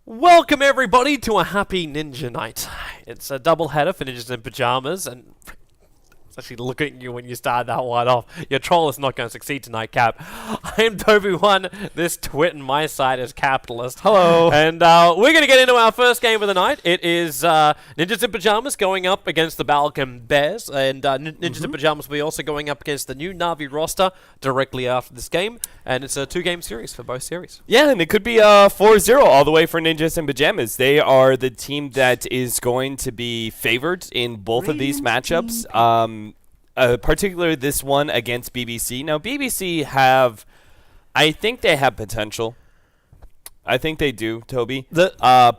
Welcome everybody to a happy Ninja Night. It's a double header for Ninjas in Pajamas, and it's actually looking at you when you start that one off. Your troll is not going to succeed tonight, Cap. I'm Toby1. This twit on my side is Capitalist. Hello. And we're going to get into our first game of the night. It is Ninjas in Pajamas going up against the Balkan Bears, and Ninjas in Pajamas will be also going up against the new Na'Vi roster directly after this game. And it's a two-game series for both series. Yeah, and it could be 4-0 all the way for Ninjas in Pajamas. They are the team that is going to be favored in both of these matchups, particularly this one against BBC. Now, BBC I think they have potential. I think they do, Toby. But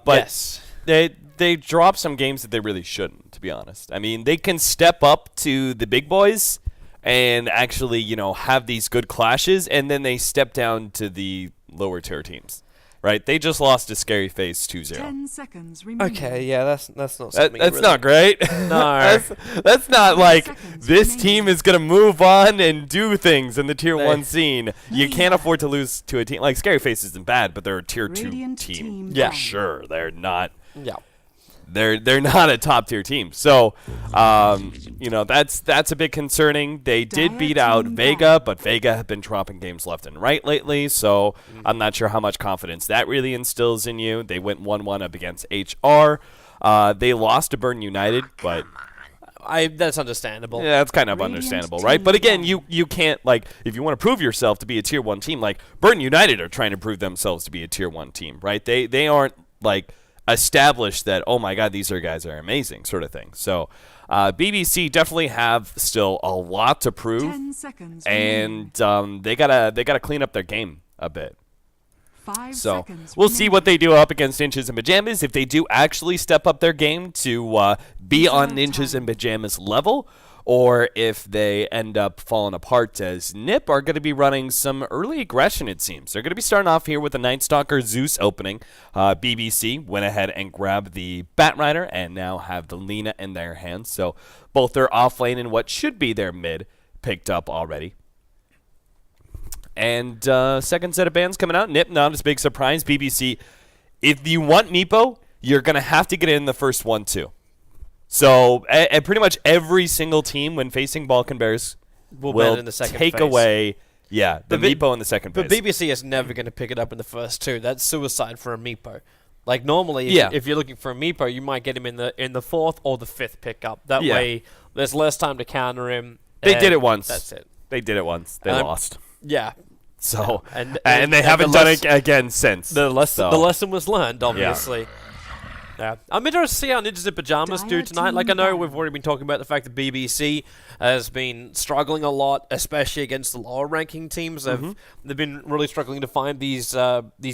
yes. They drop some games that they really shouldn't, to be honest. I mean, they can step up to the big boys and actually, have these good clashes, and then they step down to the lower tier teams, right? They just lost to Scary Face 2-0. 10 seconds remaining. Okay, yeah, that's not something. That's not great. No. that's not like this remaining. team is going to move on and do things in the tier 1 scene. You can't afford to lose to a team. Like, Scary Face isn't bad, but they're a tier 2 Radiant team. team Yeah. down. Sure, they're not. Yeah. They're not a top tier team, so that's a bit concerning. They did beat out Vega, but Vega have been dropping games left and right lately, so I'm not sure how much confidence that really instills in you. They went 1-1 up against HR. They lost to Burn United, but That's understandable. yeah, that's kind of Radiant understandable, right? But again, you can't, like, if you want to prove yourself to be a tier 1 team, like Burn United are trying to prove themselves to be a tier 1 team, right? They aren't like established that, oh my god, these guys are amazing, sort of thing. So BBC definitely have still a lot to prove, 10 seconds remaining. and they gotta clean up their game a bit. 5 So seconds we'll see what they do up against Ninjas in Pajamas, if they do actually step up their game to be on Ninjas in Pajamas level, or if they end up falling apart, as NiP are going to be running some early aggression, it seems. They're going to be starting off here with a Night Stalker Zeus opening. BBC went ahead and grabbed the Batrider and now have the Lina in their hands. So both their off lane and what should be their mid picked up already. And second set of bans coming out. NiP, not as big surprise. BBC, if you want Meepo, you're going to have to get in the first one too. So pretty much every single team when facing Balkan Bears will in the second take phase. away the But Meepo in the second But phase. BBC is never going to pick it up in the first two. That's suicide for a Meepo. Like normally, Yeah. if you're looking for a Meepo, you might get him in the fourth or the fifth pickup. That Yeah. way, there's less time to counter him. They and did it once. That's it. They did it once. They lost. Yeah. So And they haven't done it again since. The lesson was learned, obviously. Yeah. I'm interested to see how Ninjas in Pajamas do tonight. Like, I know we've already been talking about the fact that BBC has been struggling a lot, especially against the lower-ranking teams. They've been really struggling to find these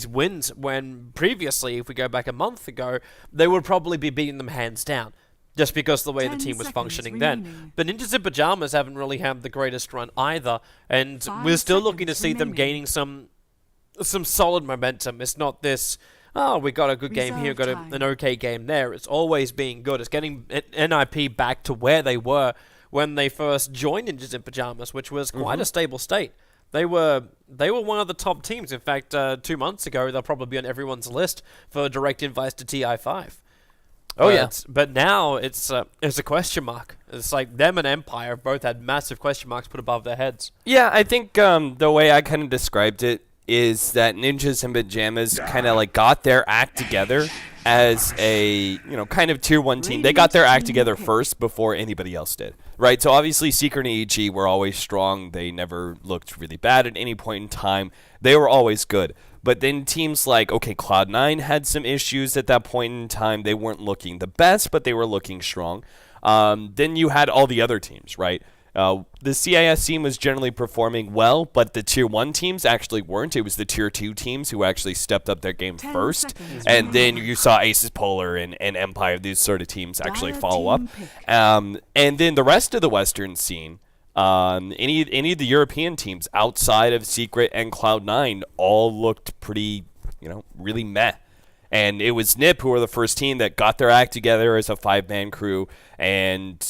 wins when previously, if we go back a month ago, they would probably be beating them hands down, just because of the way the 10 team was seconds functioning remaining. then. But Ninjas in Pajamas haven't really had the greatest run either, and 5 we're still looking to seconds see them remaining. gaining some solid momentum. It's not this, oh, we got a good game here, got Reserve time. an okay game there. It's always being good. It's getting NiP back to where they were when they first joined Ninjas in Pajamas, which was quite a stable state. They were one of the top teams. In fact, 2 months ago, they'll probably be on everyone's list for direct invites to TI5. Oh, yeah. But now it's a question mark. It's like them and Empire have both had massive question marks put above their heads. Yeah, I think the way I kind of described it is that Ninjas in Pajamas kind of like got their act together as a, kind of tier 1 team. They got their act together first before anybody else did, right? So obviously Secret and EG were always strong. They never looked really bad at any point in time. They were always good. But then teams like, Cloud9 had some issues at that point in time. They weren't looking the best, but they were looking strong. Then you had all the other teams, right? The CIS team was generally performing well, but the Tier 1 teams actually weren't. It was the Tier 2 teams who actually stepped up their game 10 first. seconds And then remaining. you saw Aces Polar and Empire, these sort of teams actually Dire follow up. team pick. And then the rest of the Western scene, any of the European teams outside of Secret and Cloud9 all looked pretty, really meh. And it was NiP who were the first team that got their act together as a 5-man crew and,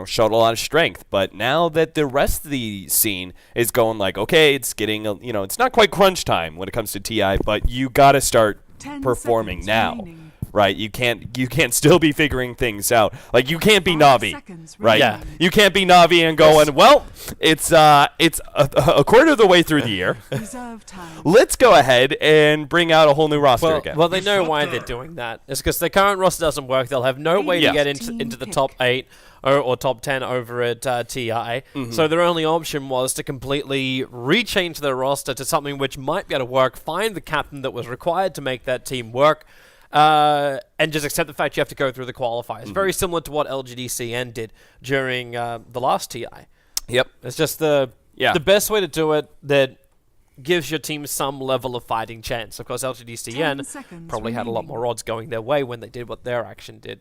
showed a lot of strength. But now that the rest of the scene is going like, okay, it's getting, it's not quite crunch time when it comes to TI, but you got to start 10 performing seconds now. remaining. Right, you can't still be figuring things out. Like you can't be 5 Navi, seconds right? Yeah. You can't be Navi and going, well, it's a quarter of the way through the year. Reserve time. Let's go ahead and bring out a whole new roster Well, again. well, they know why they're doing that. It's because their current roster doesn't work. They'll have no way to Yeah. get into the top 8 or top 10 over at TI. Mm-hmm. So their only option was to completely rechange their roster to something which might be able to work, find the captain that was required to make that team work, and just accept the fact you have to go through the qualifiers. Very similar to what LGDCN did during the last TI. Yep. It's just the best way to do it that gives your team some level of fighting chance. Of course, 10 LGDCN seconds probably had a lot remaining. more odds going their way when they did what their action did.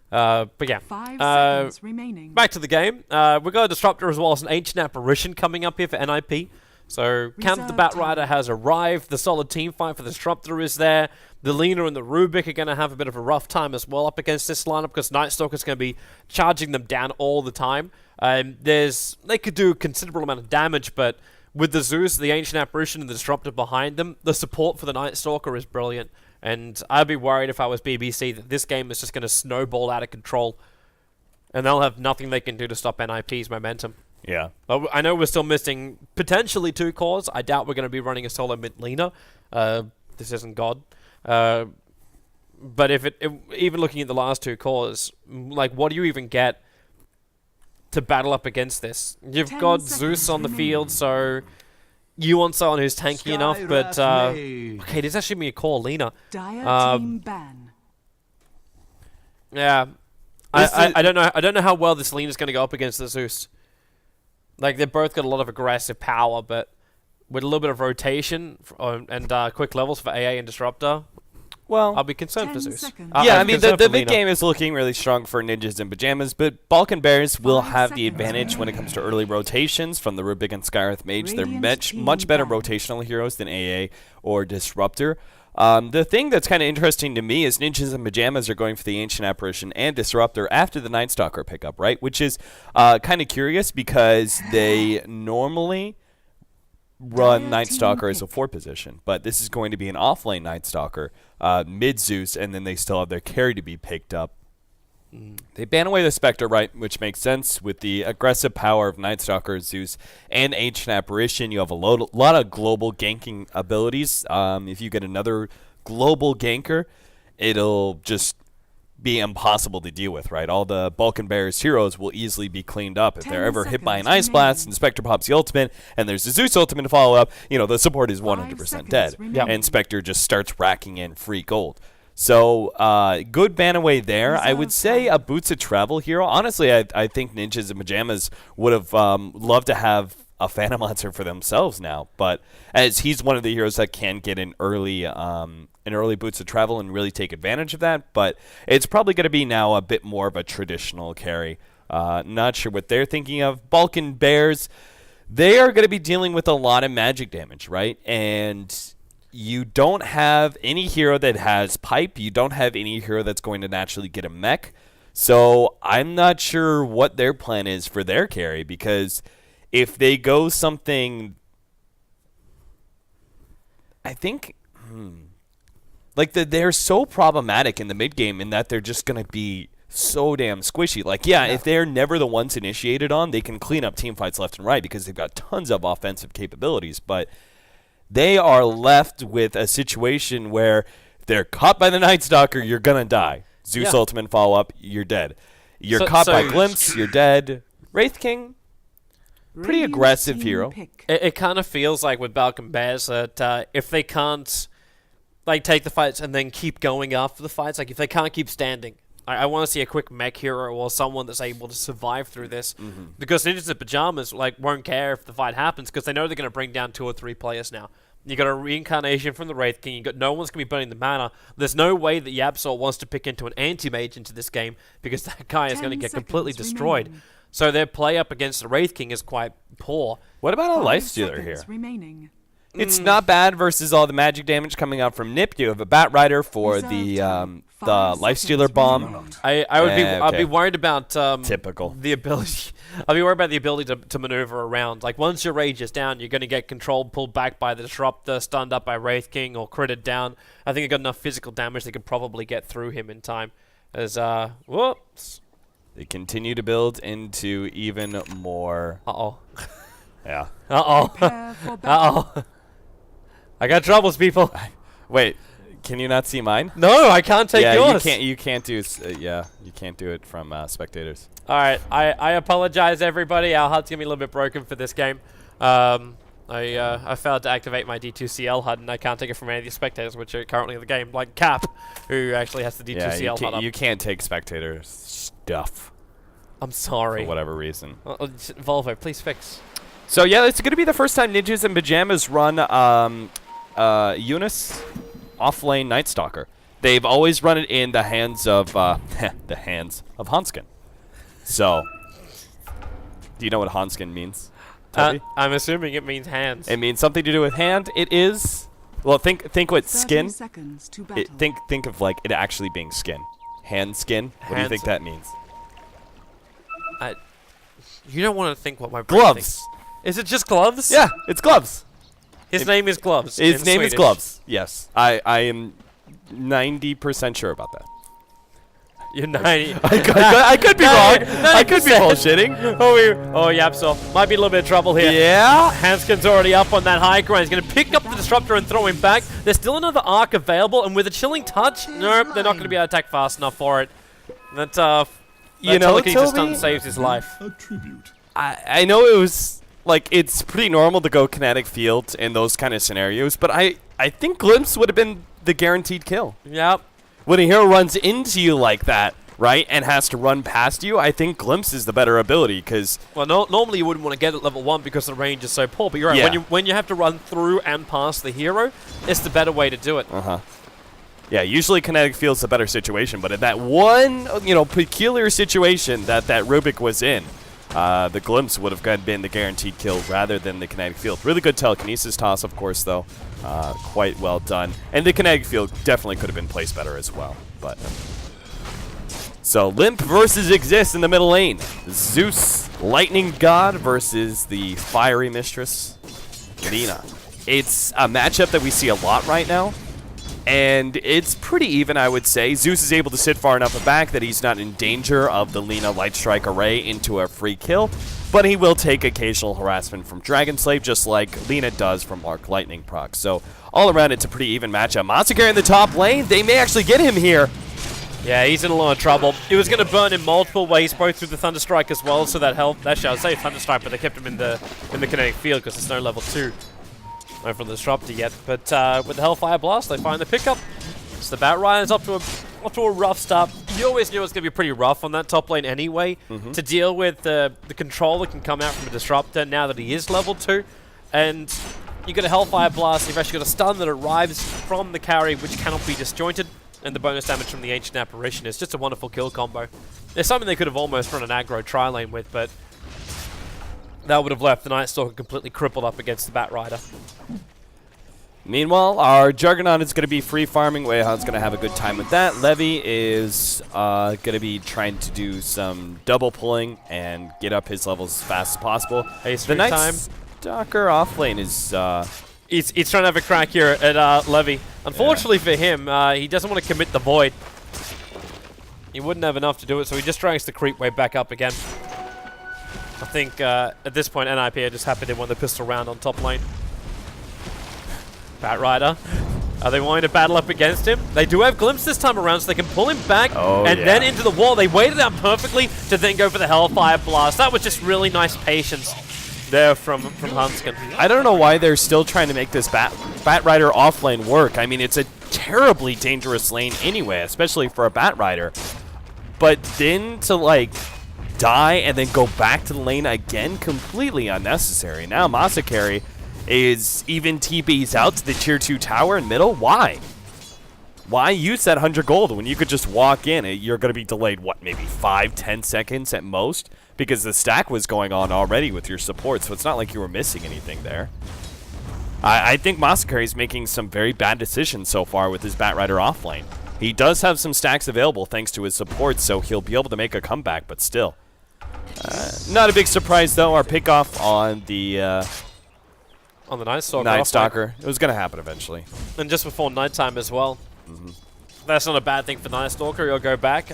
But yeah, 5 seconds remaining. back to the game. We've got a Disruptor as well as an Ancient Apparition coming up here for NiP. So Count the Reserve Bat time. Rider has arrived. The solid team fight for the Disruptor is there. The Lena and the Rubik are going to have a bit of a rough time as well up against this lineup because Night Stalker's going to be charging them down all the time. They could do a considerable amount of damage, but with the Zeus, the Ancient Apparition, and the Disruptor behind them, the support for the Night Stalker is brilliant. And I'd be worried if I was BBC that this game is just going to snowball out of control, and they'll have nothing they can do to stop NiP's momentum. Yeah. But I know we're still missing potentially 2 cores. I doubt we're going to be running a solo mid Lena. This isn't God. But even looking at the last 2 cores, like, what do you even get to battle up against this? You've 10 got seconds Zeus on the remaining. field, so you want someone who's tanky enough, but okay, there's actually me a core Lena. Dire team ban. Yeah, I don't know. I don't know how well this Lena's going to go up against the Zeus. Like, they've both got a lot of aggressive power, but with a little bit of rotation and quick levels for AA and Disruptor, Well, I'll be concerned for 10 Zeus. seconds. yeah, I'm I mean, concerned the for mid Lena. game is looking really strong for Ninjas in Pajamas, but Balkan Bears will 5 have the seconds advantage when it comes to early rotations from the Rubik and Skyreth Mage. They're Radiant much team better down. rotational heroes than AA or Disruptor. The thing that's kind of interesting to me is Ninjas in Pajamas are going for the Ancient Apparition and Disruptor after the Night Stalker pickup, right? Which is kind of curious because they normally run Dire Night team Stalker as a pick. 4 position, but this is going to be an off-lane Night Stalker, mid Zeus, and then they still have their carry to be picked up. They ban away the Spectre, right, which makes sense with the aggressive power of Night Stalker, Zeus, and Ancient Apparition. You have a lot of global ganking abilities. If you get another global ganker, it'll just be impossible to deal with, right? All the Balkan Bears heroes will easily be cleaned up. If 10 they're ever hit by an seconds Ice Blast remaining. and Spectre pops the ultimate, and there's a Zeus ultimate to follow up, the support is 100% seconds dead. remaining. And Spectre just starts racking in free gold. So, good ban away there. I would Reserve say time. a Boots of Travel hero. Honestly, I think Ninjas in Pajamas would have loved to have a Phantom Lancer for themselves now. But as he's one of the heroes that can get an early Boots of Travel and really take advantage of that. But it's probably going to be now a bit more of a traditional carry. Not sure what they're thinking of. Balkan Bears, they are going to be dealing with a lot of magic damage, right? And you don't have any hero that has pipe. You don't have any hero that's going to naturally get a mech. So I'm not sure what their plan is for their carry, because if they go something, I think, they're so problematic in the mid game in that they're just going to be so damn squishy. If they're never the ones initiated on, they can clean up team fights left and right because they've got tons of offensive capabilities, but they are left with a situation where they're caught by the Night Stalker, you're going to die. Zeus Yeah. ultimate follow-up, you're dead. You're So- caught by so- Glimpse, you're dead. Wraith King, pretty Radiant aggressive team hero. pick. It kind of feels like with Balkan Bears that if they can't take the fights and then keep going after the fights, like if they can't keep standing, I want to see a quick mech hero or someone that's able to survive through this, because Ninjas in Pajamas won't care if the fight happens because they know they're going to bring down 2 or 3 players now. You got a reincarnation from the Wraith King. You got no one's going to be burning the mana. There's no way that Yabsor wants to pick into an anti-mage into this game because that guy is 10 going to get completely seconds destroyed. remaining. So their play up against the Wraith King is quite poor. What about a 5 Life Stealer seconds here? remaining. It's not bad versus all the magic damage coming out from NiP. You have a Bat Rider for the Lifestealer Bomb. I'd be worried about Typical. the ability. I'd be worried about the ability to maneuver around. Like once your rage is down, you're going to get controlled, pulled back by the Disruptor, stunned up by Wraith King, or critted down. I think I got enough physical damage they could probably get through him in time. As whoops. They continue to build into even more. Uh-oh. Yeah. Uh-oh. Prepare for battle. Uh-oh. I got troubles, people. Wait, can you not see mine? No, I can't take yours. You can't do. You can't do it from spectators. All right, I apologize, everybody. Our HUD's gonna be a little bit broken for this game. I failed to activate my D2CL HUD, and I can't take it from any of the spectators, which are currently in the game, like Cap, who actually has the D2CL HUD up. You can't take spectator stuff I'm sorry. for whatever reason. Volvo, please fix. So yeah, it's going to be the first time Ninjas in Pajamas run Eunice off-lane Night Stalker. They've always run it in the hands of the hands of Hanskin. So, do you know what Hanskin means? Toby? I'm assuming it means hands. It means something to do with hand. It is. Well, think what 30 skin. seconds to battle. Think of like it actually being skin. Hand skin. What do you think that means? You don't want to think what my brain Gloves. thinks. Is it just gloves? Yeah, it's gloves. His name is Gloves. His in name is Swedish. Gloves. Yes, I am 90% sure about that. You're 90. I could be wrong. I could be bullshitting. Oh, yeah, so might be a little bit of trouble here. Yeah. Hanskin's already up on that high ground. He's going to pick up the Disruptor and throw him back. There's still another arc available, and with a Chilling Touch, nope, they're not going to be able to attack fast enough for it. That You know, telekinesis Toby? stun saves his life. I know it was like it's pretty normal to go kinetic field in those kind of scenarios, but I think Glimpse would have been the guaranteed kill. Yep. When a hero runs into you like that, right, and has to run past you, I think Glimpse is the better ability because. Well, normally you wouldn't want to get at level 1 because the range is so poor, but you're right. Yeah. When you have to run through and past the hero, it's the better way to do it. Yeah, usually kinetic field's a better situation, but in that one, peculiar situation that Rubik was in, the Glimpse would have been the guaranteed kill rather than the kinetic field. Really good telekinesis toss, of course, though. Quite well done. And the kinetic field definitely could have been placed better as well. But so Limp versus Exist in the middle lane. Zeus, Lightning God versus the Fiery Mistress, Lina. It's a matchup that we see a lot right now. And it's pretty even, I would say. Zeus is able to sit far enough back that he's not in danger of the Lina Light Strike Array into a free kill, but he will take occasional harassment from Dragon Slave, just like Lina does from Arc Lightning proc. So all around, it's a pretty even matchup. Masakari in the top lane, they may actually get him here. Yeah, he's in a lot of trouble. He was going to burn in multiple ways, both through the Thunderstrike as well, so that helped. Actually, I would say Thunderstrike, but they kept him in the kinetic field because there's no level 2. No from the Disruptor yet, but with the Hellfire Blast, they find the pickup. So the Bat Rider's up to a rough start. You always knew it was going to be pretty rough on that top lane anyway, to deal with the control that can come out from a Disruptor now that he is level 2. And you got a Hellfire Blast, you've actually got a stun that arrives from the carry, which cannot be disjointed, and the bonus damage from the Ancient Apparition is just a wonderful kill combo. There's something they could have almost run an aggro tri-lane with, but that would have left the Night Stalker completely crippled up against the Bat Rider. Meanwhile, our Juggernaut is going to be free farming. Weihan's going to have a good time with that. Levy is going to be trying to do some double pulling and get up his levels as fast as possible. The Night Stalker off lane is... He's trying to have a crack here at Levy. Unfortunately for him, he doesn't want to commit the Void. He wouldn't have enough to do it, so he just drags the creep way back up again. I think at this point, NiP are just happy they won the pistol round on top lane. Bat Rider. Are they wanting to battle up against him? They do have Glimpse this time around, so they can pull him back and then into the wall. They waited out perfectly to then go for the Hellfire Blast. That was just really nice patience there from Hanskin. I don't know why they're still trying to make this Bat Rider off lane work. I mean, it's a terribly dangerous lane anyway, especially for a Bat Rider. But then to, like, die and then go back to the lane again, completely unnecessary. Now Masakari is even TP's out to the tier 2 tower in middle. Why? Why use that 100 gold when you could just walk in? You're going to be delayed, what, maybe 5-10 seconds at most? Because the stack was going on already with your support, so it's not like you were missing anything there. I think Massacre is making some very bad decisions so far with his Batrider off lane. He does have some stacks available thanks to his support, so he'll be able to make a comeback, but still. Not a big surprise, though. Our pickoff on the Night Stalker. Night Stalker. It was going to happen eventually. And just before nighttime as well. That's not a bad thing for Night Stalker. He'll go back.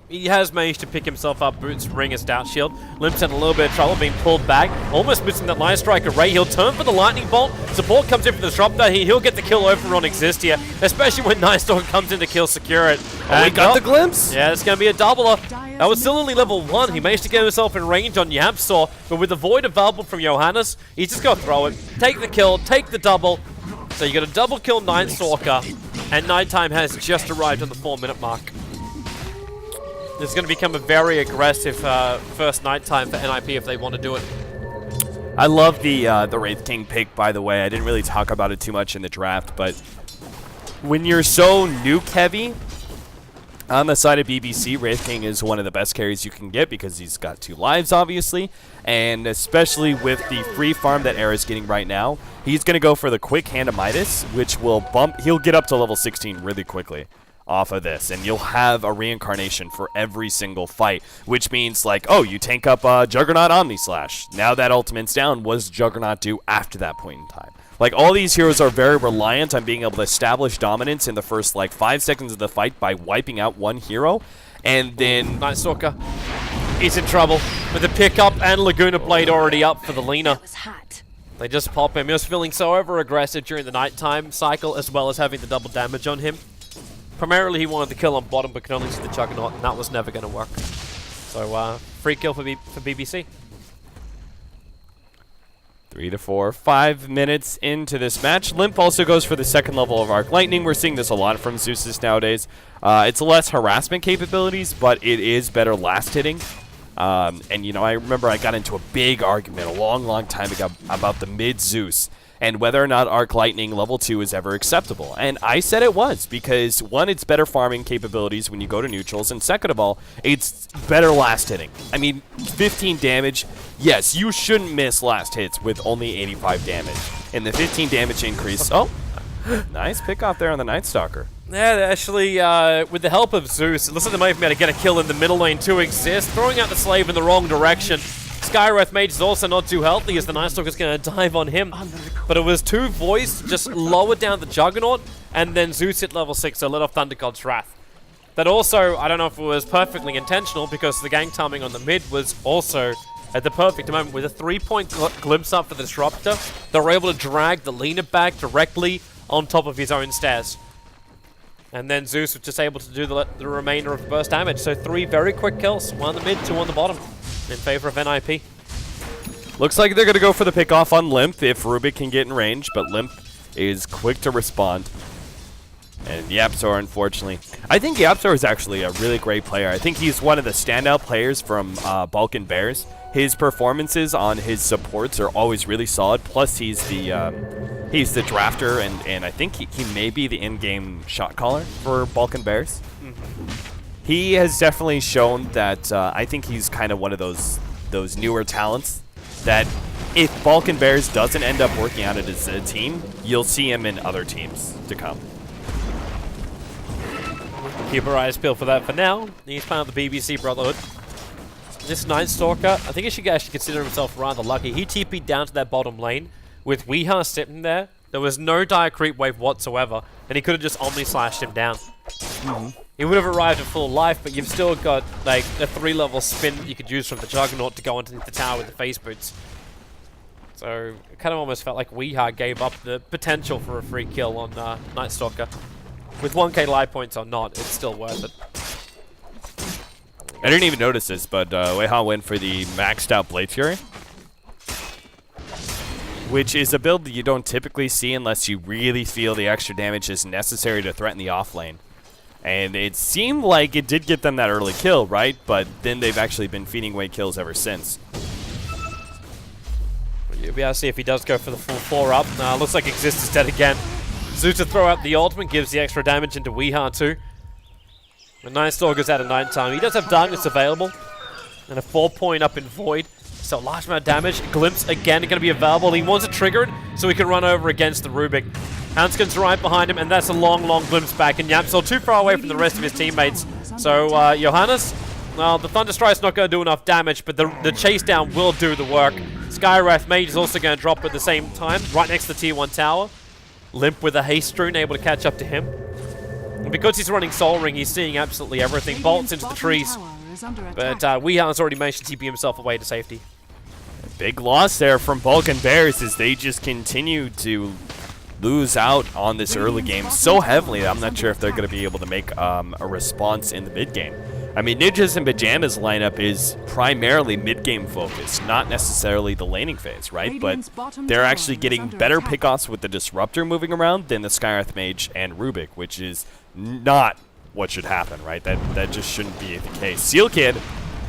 He has managed to pick himself up Boots, Ring, and Stout Shield. Limp's in a little bit of trouble, being pulled back. Almost missing that Light Striker Ray. He'll turn for the Lightning Bolt. Support comes in for the Disruptor. He'll get the kill over on Exist here, especially when Night Stalker comes in to kill Secure it. Oh, we got the glimpse? Yeah, it's going to be a doubler. That was still only level 1. He managed to get himself in range on Yamsaw, but with the Void available from Johannes, he's just got to throw it. Take the kill, take the double. So you got a double kill Night Stalker, and nighttime has just arrived on the 4-minute mark. This is going to become a very aggressive first nighttime for NiP if they want to do it. I love the Wraith King pick, by the way. I didn't really talk about it too much in the draft, but when you're so nuke heavy, on the side of BBC, Wraith King is one of the best carries you can get because he's got 2 lives, obviously, and especially with the free farm that Era's getting right now, he's going to go for the quick Hand of Midas, which will bump. He'll get up to level 16 really quickly off of this, and you'll have a reincarnation for every single fight, which means, like, oh, you tank up Juggernaut Omni Slash. Now that ultimate's down, what does Juggernaut do after that point in time? Like, all these heroes are very reliant on being able to establish dominance in the first, like, 5 seconds of the fight by wiping out one hero, and then... Night Stalker, he's in trouble with the pickup and Laguna Blade already up for the Lina. They just pop him. He was feeling so over-aggressive during the nighttime cycle, as well as having the double damage on him. Primarily, he wanted the kill on bottom, but could only see the Juggernaut, and that was never going to work. So, free kill for BBC. 3 to 4, 5 minutes into this match. Limp also goes for the second level of Arc Lightning. We're seeing this a lot from Zeus's nowadays. It's less harassment capabilities, but it is better last hitting. And, you know, I remember I got into a big argument a long time ago about the mid Zeus and whether or not Arc Lightning level 2 is ever acceptable. And I said it was, because one, it's better farming capabilities when you go to neutrals, and second of all, it's better last hitting. I mean, 15 damage, yes, you shouldn't miss last hits with only 85 damage. And the 15 damage increase, oh, nice pick off there on the Night Stalker. Yeah, actually, with the help of Zeus, it looks like they might have been able to get a kill in the middle lane to Exist, throwing out the Slave in the wrong direction. Skywrath Mage is also not too healthy as the Night Stalker's going to dive on him. But it was 2 Voice just lowered down the Juggernaut, and then Zeus hit level 6, so let off Thunder God's Wrath. That also, I don't know if it was perfectly intentional, because the gang timing on the mid was also at the perfect moment. With a 3-point glimpse up for the Disruptor, they were able to drag the Lina back directly on top of his own stairs. And then Zeus was just able to do the remainder of burst damage. So 3 very quick kills, 1 on the mid, 2 on the bottom, in favor of NiP. Looks like they're going to go for the pick off on Limp if Rubik can get in range, but Limp is quick to respond. And Yapzor, unfortunately. I think Yapzor is actually a really great player. I think he's one of the standout players from Balkan Bears. His performances on his supports are always really solid. Plus, he's the drafter, and I think he may be the in-game shot caller for Balkan Bears. He has definitely shown that I think he's kind of one of those newer talents that if Balkan Bears doesn't end up working out as a team, you'll see him in other teams to come. Keep our eyes peeled for that for now. He's part of the BBC Brotherhood. This Night Stalker, I think he should actually consider himself rather lucky. He TP'd down to that bottom lane with Weeha sitting there. There was no dire creep wave whatsoever, and he could have just Omni-Slashed him down. He would have arrived at full life, but you've still got like a 3-level spin that you could use from the Juggernaut to go underneath the tower with the face boots. So it kind of almost felt like Weeha gave up the potential for a free kill on Night Stalker. With 1k life points or not, it's still worth it. I didn't even notice this, but Weeha went for the maxed out Blade Fury, which is a build that you don't typically see unless you really feel the extra damage is necessary to threaten the off lane. And it seemed like it did get them that early kill, right? But then they've actually been feeding away kills ever since. You'll be able to see if he does go for the full 4-up. Looks like Exist is dead again. Zeus to throw out the ultimate gives the extra damage into Weeha too. When Night Stalker's out of nighttime, he does have Darkness available. And a 4-point up in Void. So large amount of damage. Glimpse again going to be available. He wants it triggered so he can run over against the Rubik. Hanskin's right behind him, and that's a long glimpse back. And YapzOr too far away from the rest of his teammates. So Johannes, well, the Thunderstrike's not going to do enough damage, but the chase down will do the work. Skywrath Mage is also going to drop at the same time, right next to the Tier 1 tower. Limp with a Haste Rune, able to catch up to him. And because he's running Soul Ring, he's seeing absolutely everything. Bolts into the trees. But Weehound's already managed to TP himself away to safety. Big loss there from Balkan Bears as they just continue to lose out on this early game so heavily that I'm not sure if they're going to be able to make a response in the mid game. I mean, Ninjas and Pajamas lineup is primarily mid-game focused, not necessarily the laning phase, right? But they're actually getting better pickoffs with the Disruptor moving around than the Skywrath Mage and Rubik, which is not what should happen, right? That just shouldn't be the case. Seal Kid,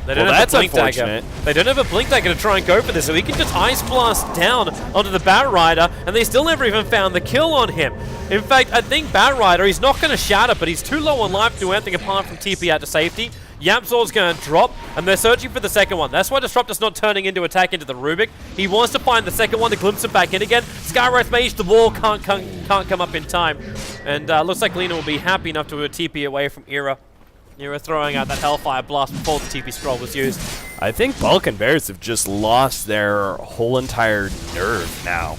well, that's unfortunate. They don't have a Blink Dagger to try and go for this, so he can just Ice Blast down onto the Bat Rider, and they still never even found the kill on him. In fact, I think Bat Rider, he's not going to shatter, but he's too low on life to do anything apart from TP out to safety. YapzOr's going to drop, and they're searching for the second one. That's why Disruptor's not turning into attack into the Rubik. He wants to find the second one to glimpse him back in again. Skywrath Mage, the wall can't come up in time. And looks like Lena will be happy enough to TP away from Era. Era throwing out that Hellfire Blast before the TP scroll was used. I think Balkan Bears have just lost their whole entire nerve now.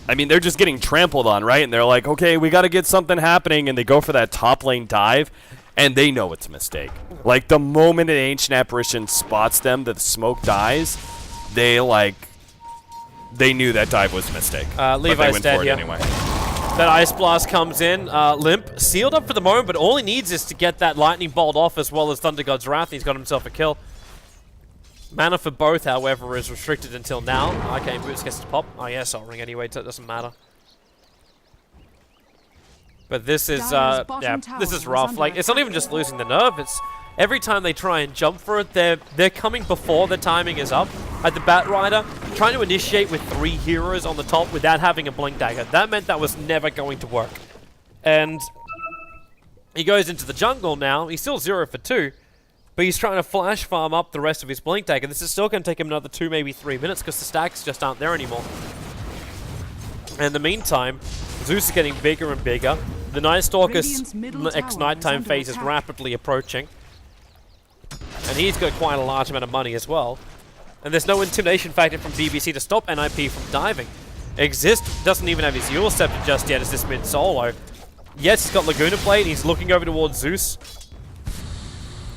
I mean, they're just getting trampled on, right? And they're like, okay, we got to get something happening, and they go for that top lane dive, and they know it's a mistake. Like, the moment an Ancient Apparition spots them, that the smoke dies, they knew that dive was a mistake. Levi's dead here. Anyway. That Ice Blast comes in. Limp sealed up for the moment, but all he needs is to get that Lightning Bolt off as well as Thunder God's Wrath. He's got himself a kill. Mana for both, however, is restricted until now. Arcane Boots gets to pop. Oh yeah, Soul Ring anyway, so it doesn't matter. But this is, this is rough. Like, it's not even just losing the nerve, it's every time they try and jump for it, they're coming before the timing is up. At the Bat Rider, trying to initiate with 3 heroes on the top without having a Blink Dagger. That meant that was never going to work. And he goes into the jungle now. He's still 0 for 2, but he's trying to flash farm up the rest of his Blink Dagger. This is still going to take him another 2, maybe 3 minutes because the stacks just aren't there anymore. And in the meantime, Zeus is getting bigger and bigger. The Night Stalker's next nighttime phase is rapidly approaching. And he's got quite a large amount of money as well. And there's no intimidation factor from BBC to stop NiP from diving. Exist doesn't even have his Eul Scepter just yet as this mid solo. Yes, he's got Laguna Blade, he's looking over towards Zeus.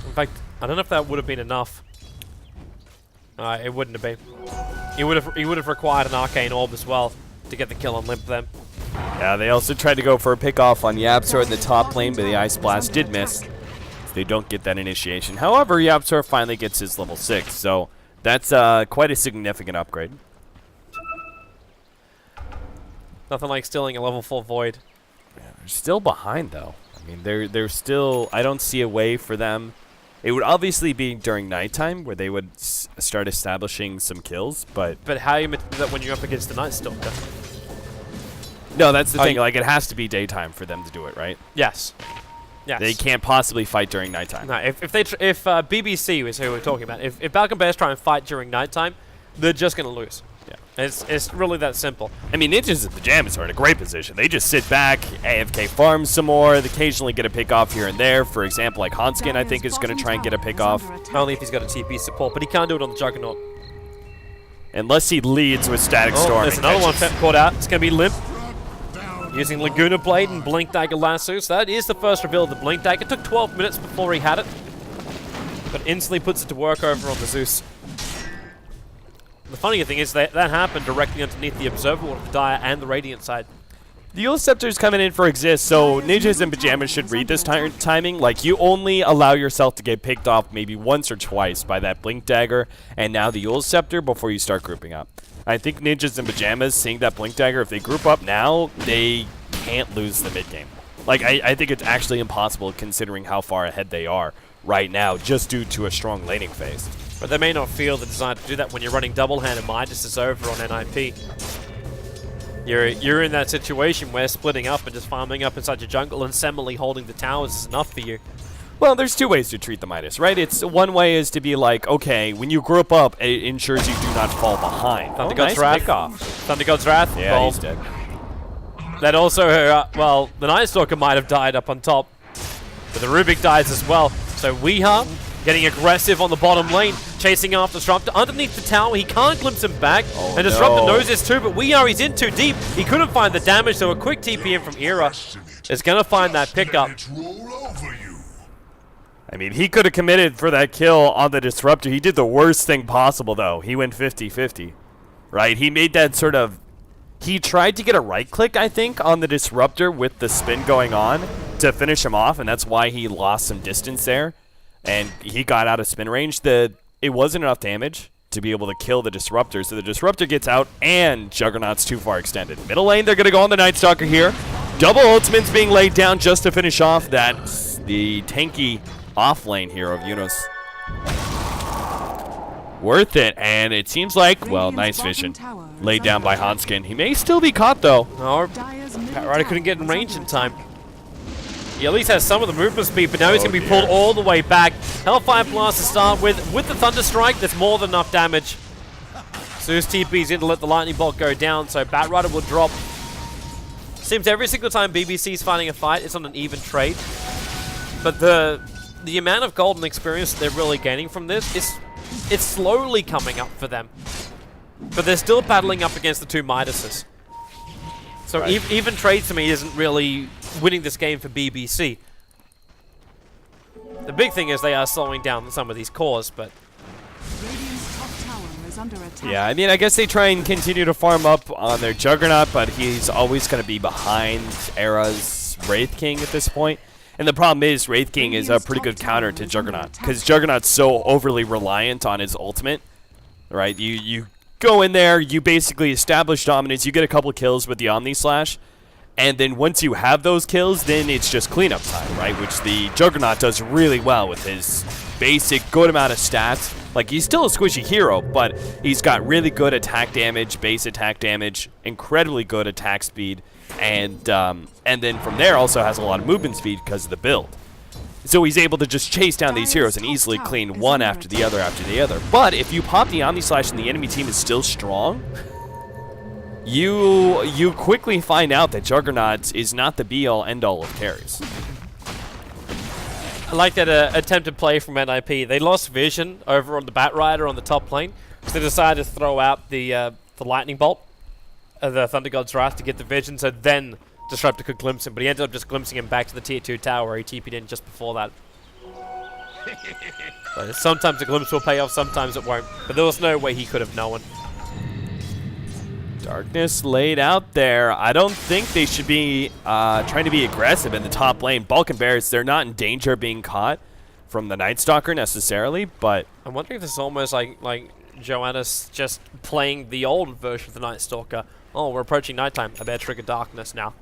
In fact, I don't know if that would have been enough. It wouldn't have been. He would have required an Arcane Orb as well to get the kill on Limp then. Yeah, they also tried to go for a pick-off on YapzOr in the top lane, but the Ice Blast did miss. They don't get that initiation. However, YapzOr finally gets his level 6, so that's quite a significant upgrade. Nothing like stealing a level 4 Void. Yeah, they're still behind, though. I mean, they're still... I don't see a way for them. It would obviously be during nighttime where they would start establishing some kills, but... But how you do that when you're up against the Night Stalker? No, that's the thing. Like, it has to be daytime for them to do it, right? Yes. Yes. They can't possibly fight during nighttime. No, if BBC is who we're talking about, if Balkan Bears try and fight during nighttime, they're just going to lose. Yeah. It's really that simple. I mean, Ninjas and Pajamas are in a great position. They just sit back, AFK farm some more, they occasionally get a pick off here and there. For example, like Hanskin, I think, is going to try and get a pick off. Only if he's got a TP support, but he can't do it on the Juggernaut. Unless he leads with Static Storm. There's another one caught out. It's going to be Limp. Using Laguna Blade and Blink Dagger Lasso. So that is the first reveal of the Blink Dagger. It took 12 minutes before he had it, but instantly puts it to work over on the Zeus. The funny thing is that happened directly underneath the Observer Ward of the Dire and the Radiant side. The Eul Scepter's coming in for Exist, so Ninjas and Pajamas should read this timing. Like, you only allow yourself to get picked off maybe once or twice by that Blink Dagger, and now the Eul Scepter before you start grouping up. I think Ninjas and Pajamas, seeing that Blink Dagger, if they group up now, they can't lose the mid-game. Like, I think it's actually impossible considering how far ahead they are right now, just due to a strong laning phase. But they may not feel the desire to do that when you're running double-handed Midas is over on NiP. You're in that situation where splitting up and just farming up inside your jungle and Semele holding the towers is enough for you. Well, there's two ways to treat the Midas, right? It's one way is to be like, okay, when you group up, it ensures you do not fall behind. Thunder Oh, God's nice Wrath. pickoff. Thunder God's Wrath. Yeah, well, he's dead. that also, well, the Night Stalker might have died up on top, but the Rubik dies as well. So Weeha getting aggressive on the bottom lane, chasing after Disruptor underneath the tower. He can't glimpse him back, and Disruptor knows this too, but Weeha, he's in too deep. He couldn't find the damage, so a quick TP in from Era is going to find that pickup. I mean, he could have committed for that kill on the Disruptor. He did the worst thing possible, though. He went 50-50, right? He made that sort of... He tried to get a right-click, I think, on the Disruptor with the spin going on to finish him off, and that's why he lost some distance there. And he got out of spin range. It wasn't enough damage to be able to kill the Disruptor, so the Disruptor gets out, and Juggernaut's too far extended. Middle lane, they're going to go on the Night Stalker here. Double ultimates being laid down just to finish off that. The tanky off lane here of Yunus. Worth it, and it seems like, well, nice vision laid down by Hanskin. He may still be caught, though. No, Pat couldn't get in range in time. He at least has some of the movement speed, but now he's going to be pulled all the way back. Hellfire Blast to start with. With the Thunder Strike, that's more than enough damage. Zeus TP's in to let the Lightning Bolt go down, so Batrider will drop. Seems every single time BBC's finding a fight, it's on an even trade. But the amount of golden experience they're really gaining from this is it's slowly coming up for them. But they're still battling up against the two Midases. So even trade to me isn't really winning this game for BBC. The big thing is they are slowing down some of these cores, but... Radiant's top tower is under attack. Yeah, I mean, I guess they try and continue to farm up on their Juggernaut, but he's always going to be behind Era's Wraith King at this point. And the problem is, Wraith King is a pretty good counter to Juggernaut, because Juggernaut's so overly reliant on his ultimate, right? You go in there, you basically establish dominance, you get a couple kills with the Omni Slash, and then once you have those kills, then it's just cleanup time, right? Which the Juggernaut does really well with his basic good amount of stats. Like, he's still a squishy hero, but he's got really good attack damage, base attack damage, incredibly good attack speed, and then from there also has a lot of movement speed because of the build. So he's able to just chase down these heroes and easily clean one after the other after the other. But if you pop the Omni Slash and the enemy team is still strong, you quickly find out that Juggernaut is not the be-all, end-all of carries. I like that attempted play from NiP. They lost vision over on the Batrider on the top lane, so they decided to throw out the Lightning Bolt, the Thunder God's Wrath, to get the vision, so then Disruptor could glimpse him, but he ended up just glimpsing him back to the tier 2 tower where he TP'd in just before that. So sometimes a glimpse will pay off, sometimes it won't, but there was no way he could have known. Darkness laid out there. I don't think they should be trying to be aggressive in the top lane. Balkan Bears, they're not in danger of being caught from the Night Stalker necessarily, but... I'm wondering if this is almost like Joanna's just playing the old version of the Night Stalker. Oh, we're approaching nighttime. I better trigger darkness now.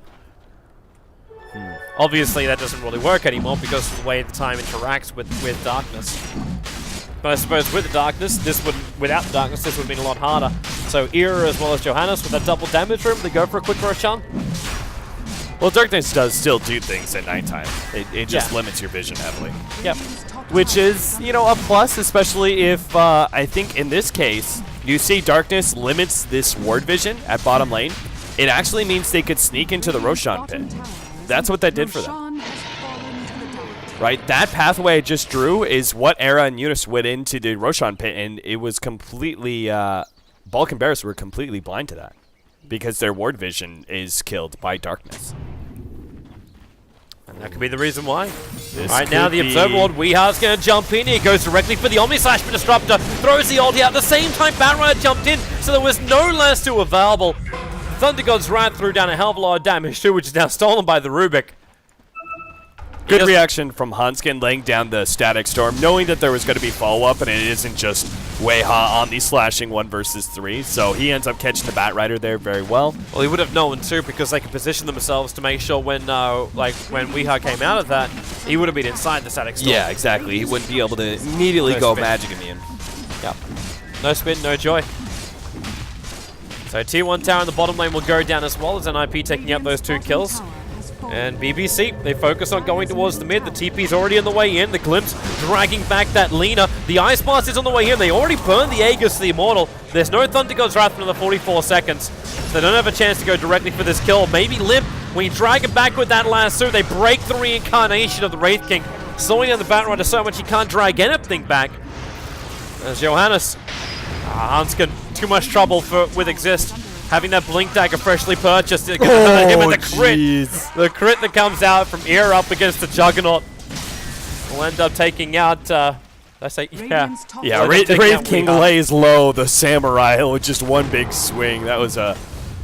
Obviously, that doesn't really work anymore because of the way the time interacts with darkness. But I suppose with the darkness, without the darkness, this would have been a lot harder. So Era as well as Johannes with that double damage room, they go for a quick Roshan. Well, darkness does still do things at nighttime. It just limits your vision heavily. Yep. Which is, you know, a plus, especially if, I think in this case, you see darkness limits this ward vision at bottom lane. It actually means they could sneak into the Roshan pit. That's what that did for them. Right, that pathway I just drew is what Era and Yunus went into the Roshan pit, and it was completely, Balkan Bears were completely blind to that because their ward vision is killed by darkness. And that could be the reason why. Right now, the Observer Ward, Weeha's going to jump in. He goes directly for the Omni Slash, but Disruptor throws the ulti out. At the same time, Batrider jumped in, so there was no last two available. Thunder God's Wrath threw down a hell of a lot of damage too, which is now stolen by the Rubik. Good reaction from Hanskin laying down the Static Storm, knowing that there was going to be follow-up, and it isn't just Weeha Omni-slashing 1 versus 3, so he ends up catching the Batrider there very well. Well, he would have known too, because they could position themselves to make sure when Weeha came out of that, he would have been inside the Static Storm. Yeah, exactly. He wouldn't be able to immediately go Magic Immune. Yep. No spin, no joy. So tier 1 tower in the bottom lane will go down as well as NiP taking out those 2 kills. And BBC, they focus on going towards the mid. The TP's already on the way in. The Glimpse dragging back that Lina. The Ice Blast is on the way in. They already burned the Aegis to the Immortal. There's no Thunder God's Wrath for another 44 seconds. So they don't have a chance to go directly for this kill. Maybe Limp, when you drag him back with that lasso, they break the reincarnation of the Wraith King, slowing down the Batrider so much he can't drag anything back. There's Johannes. Hanskin, too much trouble with Exist. Having that Blink Dagger freshly purchased, it's gonna hurt him with the crit. Jeez. The crit that comes out from Ear up against the Juggernaut will end up taking out, yeah. Yeah, Wraith King lays low the Samurai with just one big swing. That was a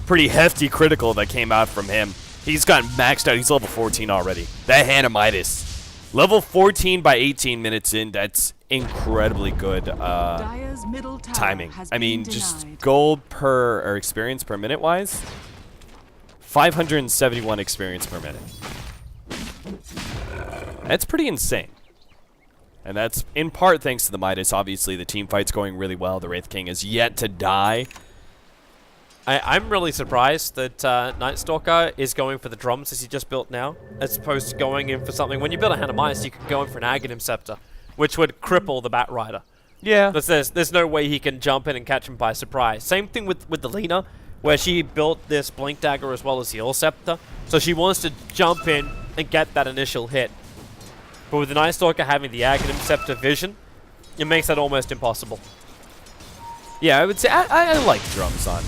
pretty hefty critical that came out from him. He's gotten maxed out. He's level 14 already. That Hand of Midas. Level 14 by 18 minutes in. That's incredibly good timing. I mean, just gold per, or experience per minute wise. 571 experience per minute. That's pretty insane. And that's in part thanks to the Midas. Obviously, the team fight's going really well. The Wraith King is yet to die. I'm really surprised that Night Stalker is going for the drums as he just built now, as opposed to going in for something. When you build a Hand of Midas, you could go in for an Aghanim Scepter, which would cripple the Batrider. Yeah. There's no way he can jump in and catch him by surprise. Same thing with the Lina, where she built this Blink Dagger as well as the Heal Scepter. So she wants to jump in and get that initial hit. But with the Night Stalker having the Aghanim Scepter vision, it makes that almost impossible. Yeah, I would say I like drums on...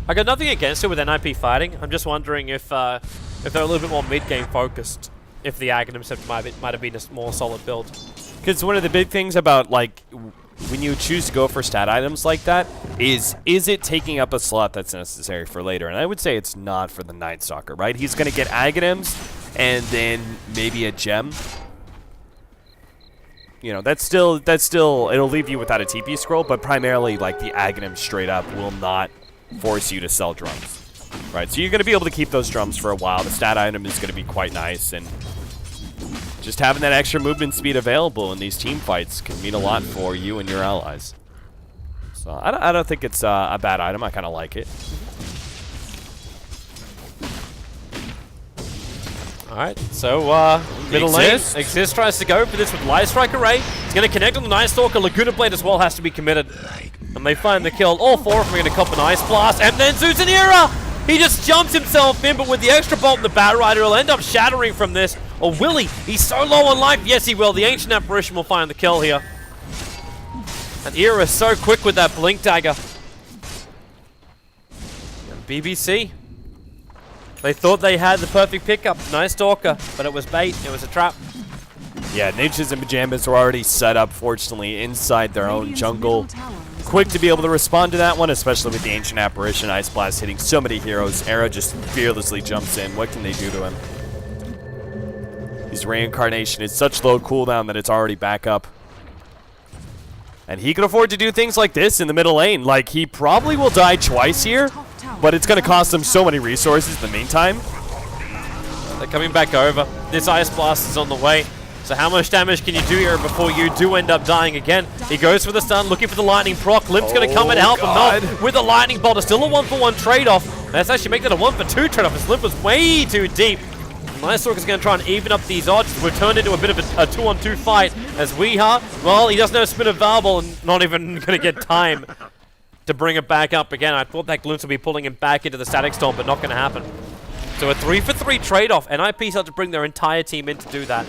I got nothing against it with NiP fighting. I'm just wondering if they're a little bit more mid-game focused, if the Aghanim Scepter might have been a more solid build. Because one of the big things about, like, when you choose to go for stat items like that is it taking up a slot that's necessary for later? And I would say it's not for the Night Stalker, right? He's going to get Aghanims and then maybe a gem. You know, that's still, it'll leave you without a TP scroll, but primarily, like, the Aghanim straight up will not force you to sell drums, right? So you're going to be able to keep those drums for a while. The stat item is going to be quite nice, and just having that extra movement speed available in these team fights can mean a lot for you and your allies. So I don't think it's a bad item. I kind of like it. All right, so middle lane, Exist tries to go for this with Light Strike Array. He's going to connect on the Night Stalker. Laguna Blade as well has to be committed. And they find the kill. All four of them are going to cop an Ice Blast. And then Zuzanira! He just jumps himself in, but with the extra bolt in the Batrider, he'll end up shattering from this. Or will he? He's so low on life. Yes, he will. The Ancient Apparition will find the kill here. And Era is so quick with that Blink Dagger. And BBC. They thought they had the perfect pickup. Nice Stalker, but it was bait. It was a trap. Yeah, Ninjas and Pajamas were already set up, fortunately, inside their own jungle. Quick to be able to respond to that one, especially with the Ancient Apparition. Ice Blast hitting so many heroes. Era just fearlessly jumps in. What can they do to him? His Reincarnation is such low cooldown that it's already back up. And he can afford to do things like this in the middle lane. Like, he probably will die twice here, but it's going to cost him so many resources in the meantime. They're coming back over. This Ice Blast is on the way. So how much damage can you do here before you do end up dying again? He goes for the stun, looking for the lightning proc. Limp's going to come and help him out with the lightning bolt. It's still a 1-for-1 trade-off. Let's actually make that a 1-for-2 trade-off as Limp was way too deep. Night Stalker's going to try and even up these odds. We're turned into a bit of a 2-on-2 fight as Weeha, well, he doesn't have Spin of Valble and not even going to get time to bring it back up again. I thought that Glimpse would be pulling him back into the Static Storm, but not going to happen. So a 3-for-3 trade-off. NiP had to bring their entire team in to do that.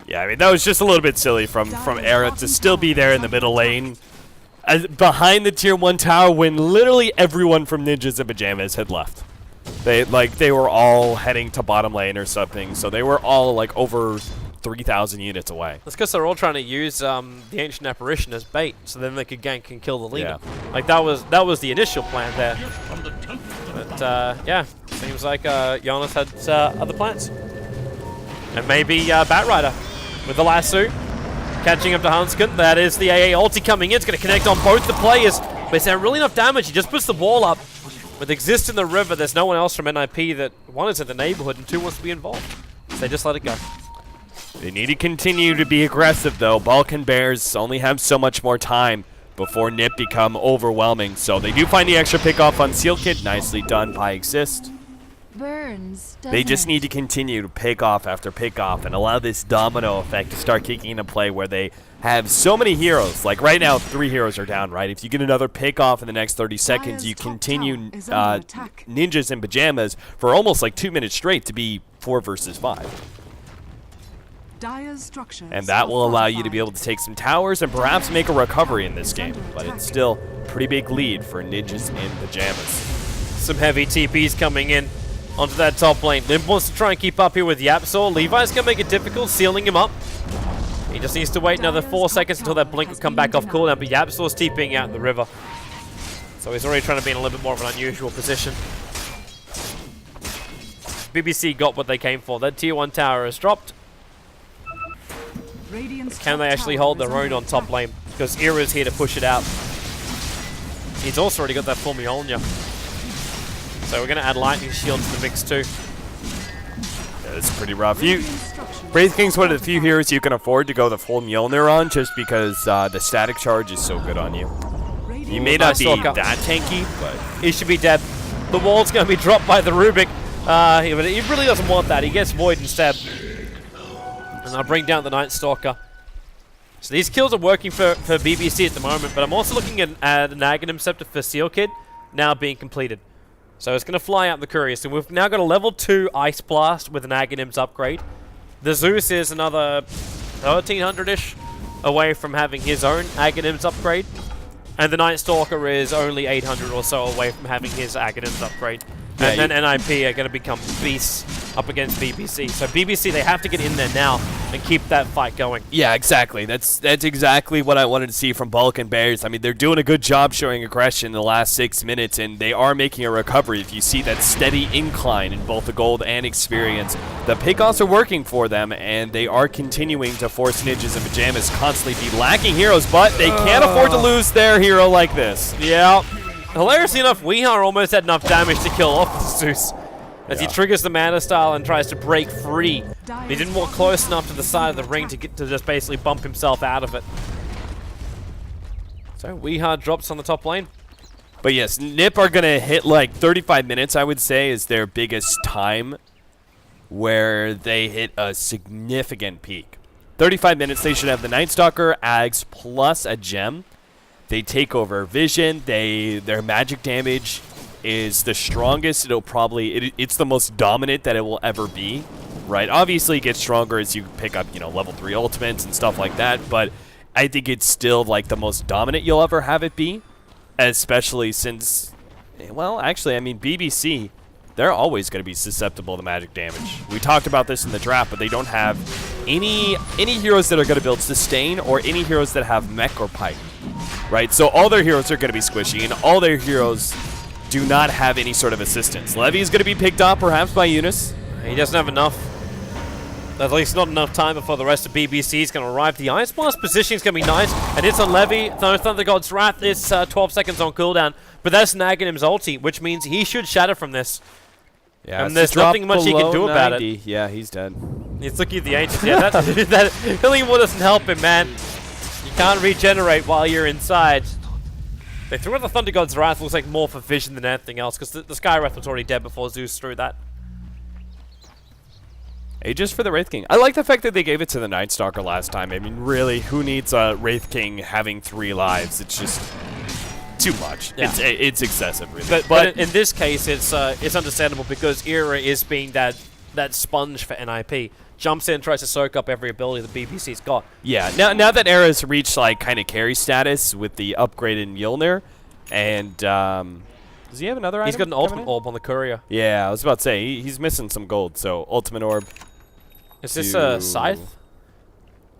Yeah, I mean, that was just a little bit silly from Era to still be there in the middle lane behind the tier 1 tower when literally everyone from Ninjas and Pajamas had left. They were all heading to bottom lane or something, so they were all like over 3,000 units away. That's because they're all trying to use the Ancient Apparition as bait, so then they could gank and kill the leader. Yeah. Like that was the initial plan there. But yeah, seems like Jonas had other plans. And maybe Batrider with the lasso, catching up to Hanskin. That is the AA ulti coming in. It's going to connect on both the players. But is there really enough damage? He just puts the wall up. With Exist in the river, there's no one else from NiP that, one, is in the neighborhood, and two, wants to be involved. So they just let it go. They need to continue to be aggressive, though. Balkan Bears only have so much more time before NiP become overwhelming. So they do find the extra pick off on Seal Kid. Nicely done by Exist. burns, They just doesn't need it? to continue to pick off after pick off and allow this domino effect to start kicking into play where they have so many heroes. Like right now, 3 heroes are down, right? If you get another pick off in the next 30 seconds, Dire's you top continue tower is under attack. ninjas in pajamas for almost like 2 minutes straight to be 4 versus 5. Dire's structures And that are will allow you to be fortified. able to take some towers and perhaps make a recovery in this game. But it's still a pretty big lead for ninjas in pajamas. Some heavy TPs coming in onto that top lane. NiP wants to try and keep up here with Yapsor. Levi's going to make it difficult, sealing him up. He just needs to wait another 4 seconds until that blink will come back off cooldown, but Yapsor's TPing out in the river. So he's already trying to be in a little bit more of an unusual position. BBC got what they came for. That tier 1 tower is dropped. Radiant's Can top they actually tower hold is their own under on top attack. lane? Because Era's here to push it out. He's also already got that full Mjolnir. So we're going to add Lightning Shield to the mix too. Yeah, it's pretty rough. Radiant's structures Wraith King's are one of the few fortified. heroes you can afford to go the full Mjolnir on just because the static charge is so good on you. You may not Nice be walk up. that tanky, but He should be dead. The wall's going to be dropped by the Rubik. But he really doesn't want that. He gets Void instead. And I'll bring down the Night Stalker. So these kills are working for BBC at the moment, but I'm also looking at an Aghanim Scepter for Seal Kid now being completed. So it's going to fly out the courier. So we've now got a level 2 Ice Blast with an Aghanim's upgrade. The Zeus is another 1300-ish away from having his own Aghanim's upgrade. And the Night Stalker is only 800 or so away from having his Aghanim's upgrade. Yeah, And then NiP are going to become beasts up against BBC. So BBC, they have to get in there now and keep that fight going. yeah, exactly. That's exactly what I wanted to see from Bulk and Bears. I mean, they're doing a good job showing aggression in the last 6 minutes, and they are making a recovery. If you see that steady incline in both the gold and experience, the pickoffs are working for them, and they are continuing to force ninjas and pajamas constantly be lacking heroes, but they can't afford to lose their hero like this. Yeah. Hilariously enough, Weehar almost had enough damage to kill off the Zeus. As he triggers the Mana Style and tries to break free. He didn't walk close enough to the side of the ring to get to just basically bump himself out of it. So Weehar drops on the top lane. But yes, NiP are going to hit like 35 minutes, I would say, is their biggest time where they hit a significant peak. 35 minutes, they should have the Night Stalker, Ags, plus a gem. They take over Vision. Their magic damage is the strongest. It's the most dominant that it will ever be, right? Obviously, it gets stronger as you pick up, level 3 ultimates and stuff like that, but I think it's still like the most dominant you'll ever have it be, especially since, well, actually, I mean, BBC, they're always going to be susceptible to magic damage. We talked about this in the draft, but they don't have any heroes that are going to build sustain or any heroes that have mech or pipe, right? So all their heroes are going to be squishy, and all their heroes do not have any sort of assistance. Levy is going to be picked off perhaps by Eunice. He doesn't have enough. At least not enough time before the rest of BBC is going to arrive. The Ice Blast position is going to be nice, and it's on Levy. Thunder God's Wrath is 12 seconds on cooldown, but that's Aghanim's ulti, which means he should shatter from this. Yeah, And there's nothing much he can do about it. Yeah, he's dead. He's looking at the Ancients. Yeah, that healing wall doesn't help him, man. You can't regenerate while you're inside. They threw out the Thunder God's Wrath. Looks like more for Vision than anything else, because the Sky Wrath was already dead before Zeus threw that. Aegis for the Wraith King. I like the fact that they gave it to the Night Stalker last time. I mean, really, who needs a Wraith King having 3 lives? It's just too much. Yeah. It's excessive, really. But in this case, it's understandable because Era is being that sponge for NiP. Jumps in, tries to soak up every ability the BBC's got. Yeah, now that Era's reached like kind of carry status with the upgraded Mjolnir, and does he have another item? He's got an coming ultimate in? orb on the courier. Yeah, I was about to say he's missing some gold. So ultimate orb. Is this a Scythe?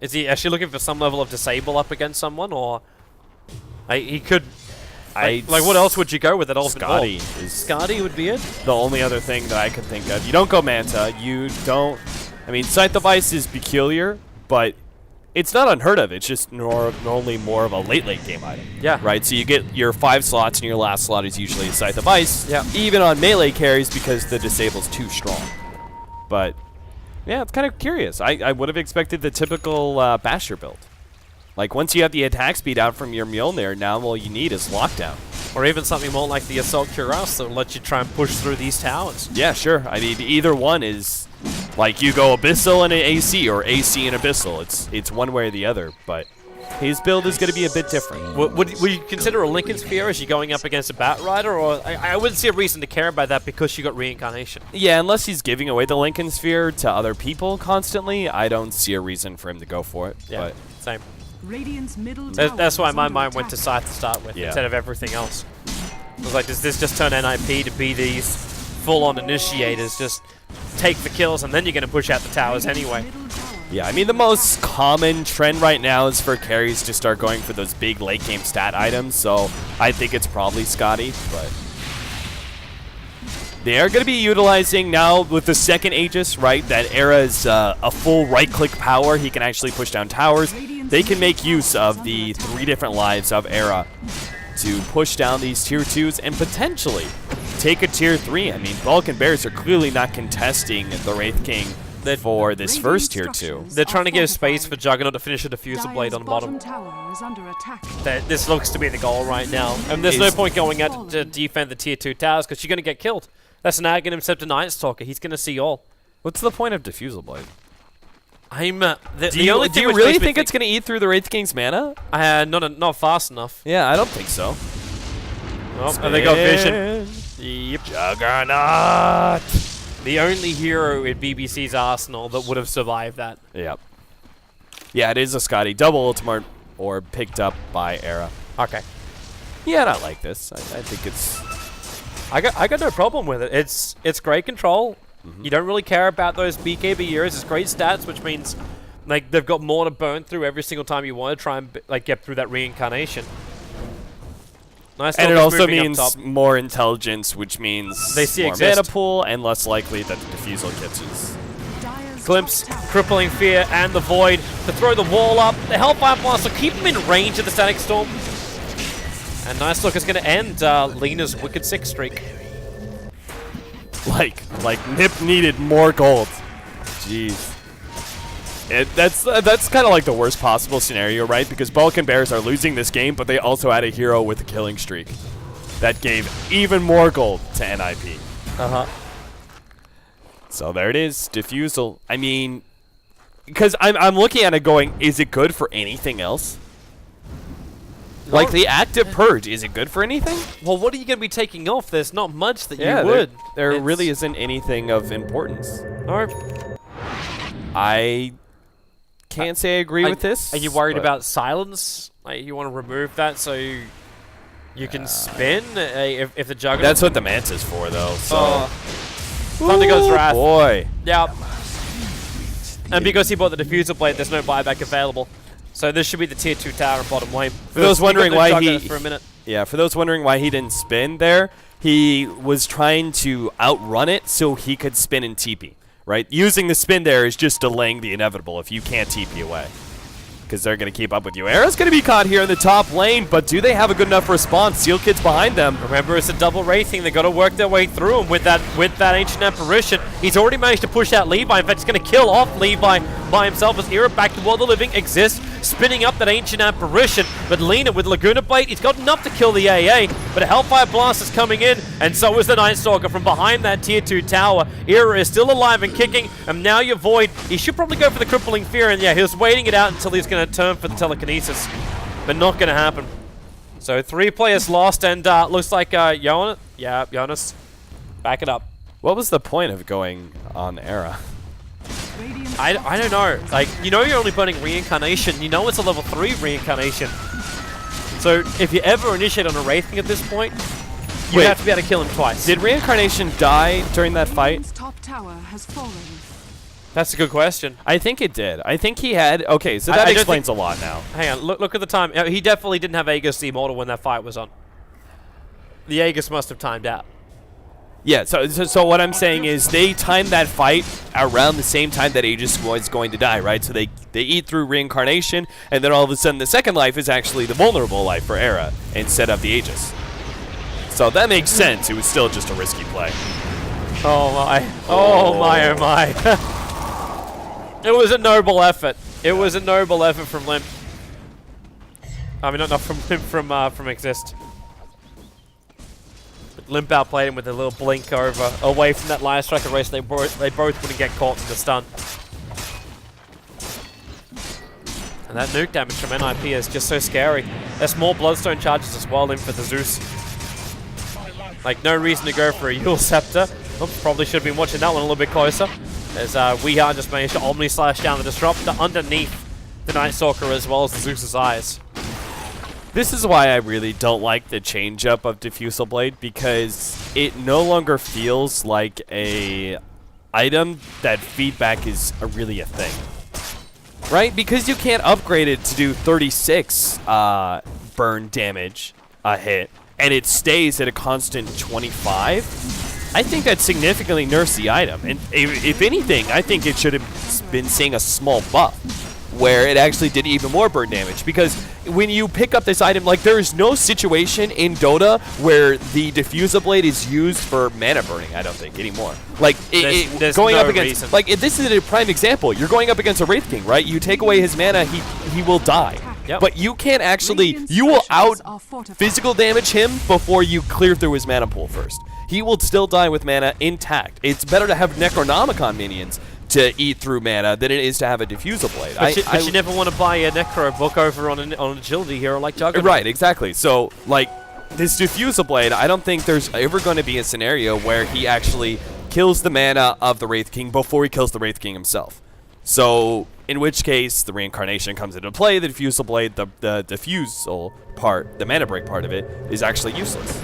Is he actually looking for some level of disable up against someone, or he could? Like what else would you go with that ultimate orb? Skadi would be it. The only other thing that I can think of. You don't go Manta. You don't. I mean, Scythe of Ice is peculiar, but it's not unheard of. It's just normally more of a late game item. Yeah. Right? So you get your 5 slots, and your last slot is usually a Scythe of Ice. Yeah. Even on melee carries because the disable's too strong. But, yeah, it's kind of curious. I would have expected the typical Basher build. Like, once you have the attack speed out from your Mjolnir, now all you need is lockdown. Or even something more like the Assault Cuirass that will let you try and push through these towers. Yeah, sure. I mean, either one is like you go Abyssal and an AC or AC and Abyssal. It's one way or the other, but his build is going to be a bit different. Would you consider a Lincoln Sphere as you're going up against a Bat Rider? Or I wouldn't see a reason to care about that because you got Reincarnation. Yeah, unless he's giving away the Lincoln Sphere to other people constantly, I don't see a reason for him to go for it. Yeah, but same. Radiant's middle tower That's why is my under mind went to attack. Scythe to start with, Yeah. instead of everything else. I was like, does this just turn NiP to be these full-on initiators? Just take the kills, and then you're going to push out the towers anyway. Middle tower yeah, I mean, the most common trend right now is for carries to start going for those big late game stat items, so I think it's probably Scotty, but they are going to be utilizing now with the second Aegis, right? That Era is a full right-click power. He can actually push down towers. They can make use of the 3 different lives of Era to push down these tier 2s and potentially take a tier 3. I mean, Balkan Bears are clearly not contesting the Wraith King for this first tier 2. They're trying to give space for Juggernaut to finish a Diffusal Blade on the bottom. tower is under attack. This looks to be the goal right now. And there's no point going out to defend the tier 2 towers because you're going to get killed. That's an Aghanim Scepter Night Stalker. He's going to see all. What's the point of Diffusal Blade? Do you really think it's going to eat through the Wraith King's mana? Not fast enough. Yeah, I don't think so. Oh, and they got vision. Yep. Juggernaut! The only hero in BBC's arsenal that would have survived that. Yep. Yeah, it is a Scotty. Double ultimate or picked up by Era. Okay. Yeah, I don't like this. I think it's... I got no problem with it. It's great control. You don't really care about those BKB heroes. It's great stats, which means like they've got more to burn through every single time you want to try and like get through that reincarnation. Nice. And it also means more intelligence, which means they see more exist. mana pool and less likely that the Diffusal catches. Dire's Glimpse, top tower. Crippling Fear, and the Void to throw the wall up. The Hellfire Blast will keep him in range of the Static Storm. And Nice Look is going to end Lena's Wicked 6 streak. Like NiP needed more gold. Jeez. That's kind of like the worst possible scenario, right? Because Balkan Bears are losing this game, but they also had a hero with a killing streak. That gave even more gold to NiP. Uh-huh. So there it is, Diffusal. I mean, because I'm looking at it going, is it good for anything else? Like the active purge, is it good for anything? Well, what are you going to be taking off? There's not much that Yeah, you would. There really isn't anything of importance. No. I can't say I agree with this. Are you worried but- about silence? Like you want to remove that so you can spin if the Juggernaut... That's what the Manta's for, though. So. Thunder God's Wrath. Boy. Yep. And because he bought the Diffusal Blade, there's no buyback available. So this should be the tier 2 tower in bottom lane. For those wondering why he... For a minute. Yeah, for those wondering why he didn't spin there, he was trying to outrun it so he could spin and TP, right? Using the spin there is just delaying the inevitable if you can't TP away. Because they're going to keep up with you. Era's going to be caught here in the top lane, but do they have a good enough response? Seal Kid's behind them. Remember, it's a double wraithing. They've got to work their way through him with that Ancient Apparition. He's already managed to push out Levi. In fact, he's going to kill off Levi by himself as Era back to World of Living exists, spinning up that Ancient Apparition. But Lena with Laguna Blade, he's got enough to kill the AA, but a Hellfire Blast is coming in, and so is the Night Stalker from behind that tier 2 tower. Era is still alive and kicking, and now your Void. He should probably go for the Crippling Fear, and yeah, he was waiting it out until he's going to turn for the Telekinesis, but not going to happen. So 3 players lost, and looks like Jonas, back it up. What was the point of going on Era? Radiant's I top don't tower know. Like, you know you're only burning Reincarnation. You know it's a level 3 Reincarnation. So if you ever initiate on a Wraithing at this point, you Wait. have to be able to kill him twice. Did Reincarnation die during that fight? Radiant's top tower has fallen. That's a good question. I think it did. I think he had... Okay, so I that don't explains a lot now. Hang on, look at the time. He definitely didn't have Aegis the Immortal when that fight was on. The Aegis must have timed out. Yeah, so what I'm saying is they timed that fight around the same time that Aegis was going to die, right? So they eat through Reincarnation, and then all of a sudden the second life is actually the vulnerable life for Era instead of the Aegis. So that makes sense. It was still just a risky play. Oh my. Oh my, oh my. It was a noble effort. It was a noble effort from Limp. I mean, not from Limp, from Exist. Limp outplayed him with a little blink away from that Lion Striker race. They both wouldn't get caught in the stun. And that nuke damage from NiP is just so scary. There's more Bloodstone charges as well in for the Zeus. Like, no reason to go for a Yule Scepter. Oh, probably should have been watching that one a little bit closer. As Weeha just managed to Omni Slash down the Disruptor underneath the Night Stalker as well as the Zeus's eyes. This is why I really don't like the change-up of Diffusal Blade, because it no longer feels like a item that feedback is really a thing. Right? Because you can't upgrade it to do 36 burn damage a hit, and it stays at a constant 25. I think that significantly nerfs the item. And if anything, I think it should have been seeing a small buff where it actually did even more burn damage. Because when you pick up this item, like, there is no situation in Dota where the Diffusal Blade is used for mana burning, I don't think, anymore. Like, there's going no up against, reason. like, this is a prime example. You're going up against a Wraith King, right? You take away his mana, he will die. Yep. But you can't actually, you will out physical damage him before you clear through his mana pool first. He will still die with mana intact. It's better to have Necronomicon minions to eat through mana than it is to have a Diffusal Blade. But you never want to buy a Necro book over on an agility hero like Juggernaut. Right, exactly. So, like, this Diffusal Blade, I don't think there's ever going to be a scenario where he actually kills the mana of the Wraith King before he kills the Wraith King himself. So, in which case, the Reincarnation comes into play, the Diffusal Blade, the Diffusal part, the mana break part of it, is actually useless.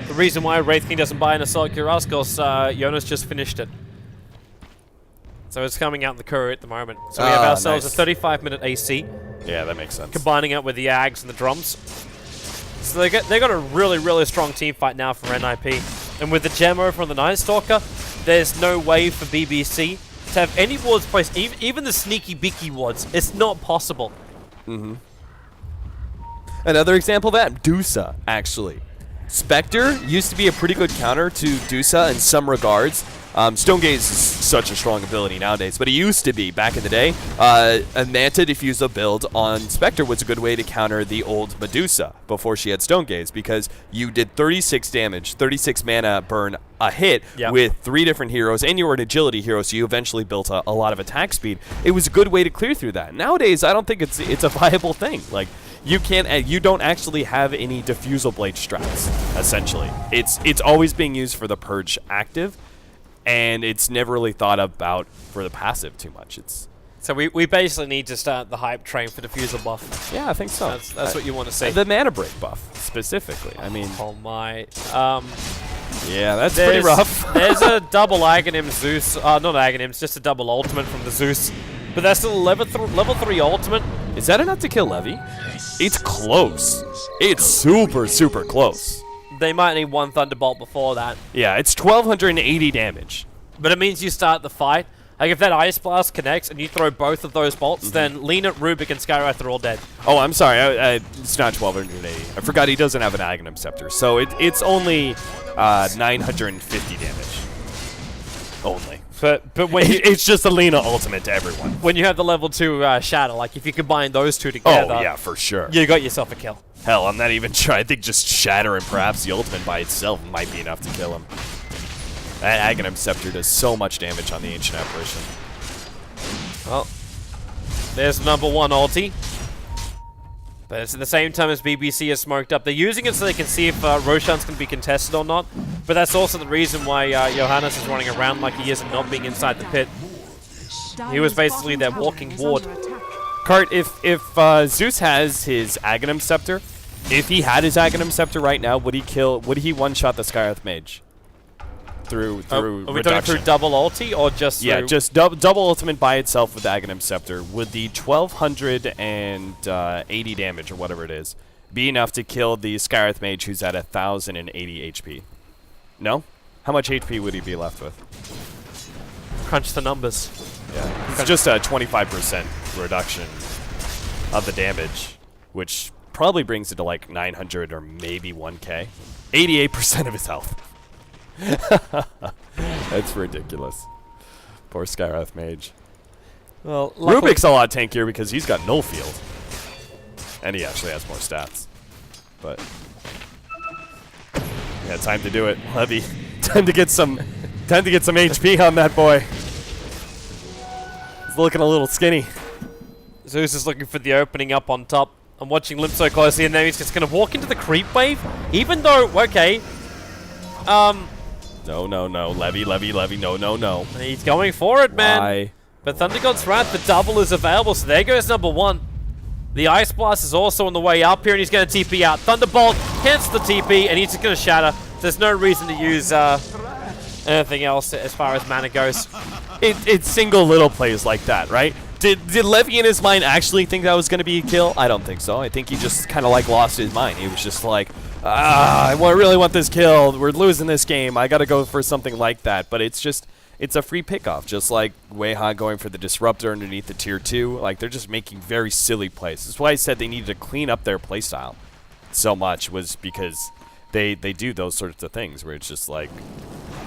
The reason why Wraith King doesn't buy an Assault Cuirass is because Jonas just finished it. So it's coming out in the courier at the moment. So we have ourselves nice. a 35-minute AC. Yeah, that makes sense. Combining it with the Ags and the drums. So they got a really, really strong team fight now for NiP. And with the gem over on the Night Stalker, there's no way for BBC to have any wards placed, even the sneaky beaky wards. It's not possible. Another example of that, Dusa, actually. Spectre used to be a pretty good counter to Dusa in some regards. Stonegaze is such a strong ability nowadays, but it used to be back in the day. A Manta Diffusal build on Spectre was a good way to counter the old Medusa before she had Stonegaze, because you did 36 damage, 36 mana burn a hit with 3 different heroes, and you were an agility hero, so you eventually built a lot of attack speed. It was a good way to clear through that. Nowadays, I don't think it's a viable thing. Like, you don't actually have any Diffusal Blade strats, essentially. It's always being used for the Purge active, and it's never really thought about for the passive too much. So we basically need to start the hype train for Diffusal buff. Yeah, I think so. That's what you want to see. The mana break buff, specifically. I mean... Oh my... yeah, that's pretty rough. There's a double Aghanim Zeus... not Aghanim, it's just a double ultimate from the Zeus. But that's still a level 3 ultimate. Is that enough to kill Levy? It's close. It's super, super close. They might need one Thunderbolt before that. Yeah, it's 1,280 damage. But it means you start the fight. Like, if that Ice Blast connects and you throw both of those bolts, then Lena, Rubik, and Skywrath are all dead. Oh, I'm sorry. It's not 1,280. I forgot he doesn't have an Aghanim Scepter. So it's only 950 damage. Only. But when it's just a Lena ultimate to everyone. When you have the level 2 Shatter, like, if you combine those two together... Oh, yeah, for sure. You got yourself a kill. Hell, I'm not even sure. I think just Shatter and perhaps the ultimate by itself might be enough to kill him. That Aghanim Scepter does so much damage on the Ancient Apparition. Well, there's number 1 ulti. But it's at the same time as BBC is smoked up. They're using it so they can see if Roshan's going to be contested or not. But that's also the reason why Johannes is running around like he is and not being inside the pit. He was basically their walking ward. Kart, if Zeus has his Aghanim Scepter, if he had his Aghanim Scepter right now, would he one-shot the Skywrath Mage? Through Are we reduction. talking through double ulti or just Yeah, through... just double ultimate by itself with the Aghanim Scepter. Would the 1,280 damage, or whatever it is, be enough to kill the Skywrath Mage who's at 1,080 HP? No? How much HP would he be left with? Crunch the numbers. Yeah, it's just a 25% reduction of the damage, which probably brings it to like 900 or maybe 1k. 88% of his health. That's ridiculous. Poor Skywrath Mage. Well, Rubik's a lot tankier because he's got null field. And he actually has more stats. But Yeah, time to do it, Levy. Time to get some HP on that boy. He's looking a little skinny. Zeus is looking for the opening up on top. I'm watching Limp so closely, and now he's just going to walk into the creep wave, even though, okay, No, Levy, no. He's going for it, man. Why? But Thunder God's Wrath, the double is available, so there goes number 1. The Ice Blast is also on the way up here, and he's going to TP out. Thunderbolt cancels the TP, and he's just going to shatter. There's no reason to use anything else as far as mana goes. It's single little plays like that, right? Did Levy in his mind actually think that was going to be a kill? I don't think so. I think he just kind of like lost his mind. He was just like, really want this kill. We're losing this game. I got to go for something like that. But it's a free pickoff, just like Weha going for the Disruptor underneath the Tier 2. Like, they're just making very silly plays. That's why I said they needed to clean up their playstyle so much, was because they do those sorts of things where it's just like,